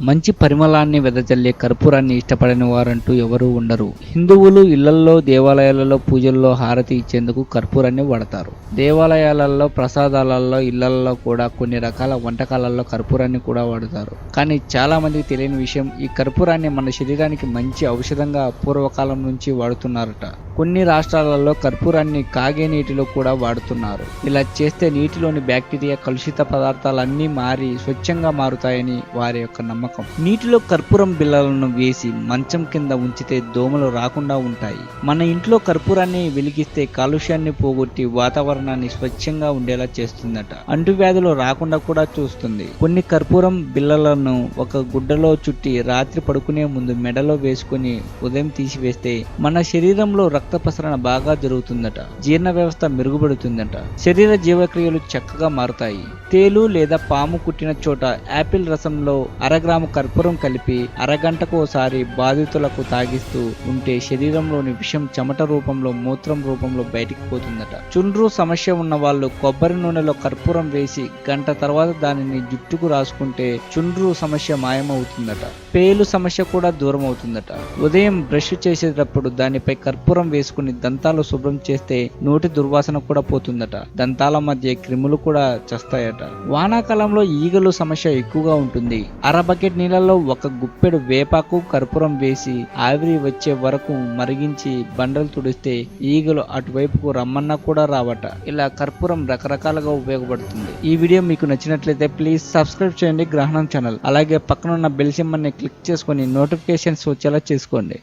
మంచి పరిమళాన్ని వెదజల్లే కర్పూరాన్ని ఇష్టపడని వారంటూ ఎవరూ ఉండరు. హిందువులు ఇళ్లల్లో, దేవాలయాలలో పూజల్లో హారతి ఇచ్చేందుకు కర్పూరాన్ని వాడతారు. దేవాలయాలలో, ప్రసాదాలలో, ఇళ్లలో కూడా కొన్ని రకాల వంటకాలలో కర్పూరాన్ని కూడా వాడతారు. కానీ చాలా మందికి తెలియని విషయం, ఈ కర్పూరాన్ని మన శరీరానికి మంచి ఔషధంగా పూర్వకాలం నుంచి వాడుతున్నారట. కొన్ని రాష్ట్రాలలో కర్పూరాన్ని కాగే నీటిలో కూడా వాడుతున్నారు. ఇలా చేస్తే నీటిలోని బ్యాక్టీరియా, కలుషిత పదార్థాలన్నీ మారి స్వచ్ఛంగా మారుతాయని వారి యొక్క నమ్మకం. నీటిలో కర్పూరం బిళ్ళలను వేసి మంచం కింద ఉంచితే దోమలు రాకుండా ఉంటాయి. మన ఇంట్లో కర్పూరాన్ని వెలిగిస్తే కాలుష్యాన్ని పోగొట్టి వాతావరణాన్ని స్వచ్ఛంగా ఉండేలా చేస్తుందట. అంటువ్యాధులు రాకుండా కూడా చూస్తుంది. కొన్ని కర్పూరం బిళ్ళలను ఒక గుడ్డలో చుట్టి రాత్రి పడుకునే ముందు మెడలో వేసుకుని ఉదయం తీసివేస్తే మన శరీరంలో రక్త ప్రసరణ బాగా జరుగుతుందట. జీర్ణ వ్యవస్థ మెరుగుపడుతుందట. శరీర జీవక్రియలు చక్కగా మారుతాయి. తేలు లేదా పాము కుట్టిన చోట యాపిల్ రసంలో అరగ్రాము కర్పూరం కలిపి అరగంటకు ఒకసారి బాధితులకు తాగిస్తూ ఉంటే శరీరంలోని విషం చెమట రూపంలో, మూత్రం రూపంలో బయటికి పోతుందట. చుండ్రు సమస్య ఉన్న వాళ్ళు కొబ్బరి నూనెలో కర్పూరం వేసి గంట తర్వాత దానిని జుట్టుకు రాసుకుంటే చుండ్రు సమస్య మాయమవుతుందట. పేలు సమస్య కూడా దూరం అవుతుందట. ఉదయం బ్రష్ చేసేటప్పుడు దానిపై కర్పూరం వేసుకుని దంతాలు శుభ్రం చేస్తే నోటి దుర్వాసన కూడా పోతుందట. దంతాల మధ్య క్రిములు కూడా చస్తాయట. వానాకాలంలో ఈగలు సమస్య ఎక్కువగా ఉంటుంది. అర బకెట్ నీళ్ళలో ఒక గుప్పెడు వేపాకు, కర్పూరం వేసి ఆవిరి వచ్చే వరకు మరిగించి బండలు తుడిస్తే ఈగలు అటువైపుకు రమ్మన్నా కూడా రావట. ఇలా కర్పూరం రకరకాలుగా ఉపయోగపడుతుంది. ఈ వీడియో మీకు నచ్చినట్లయితే ప్లీజ్ సబ్స్క్రైబ్ చేయండి గ్రహణం ఛానల్. అలాగే పక్కనున్న బెల్ సింబల్ని క్లిక్ చేసుకొని నోటిఫికేషన్స్ వచ్చేలా చేసుకోండి.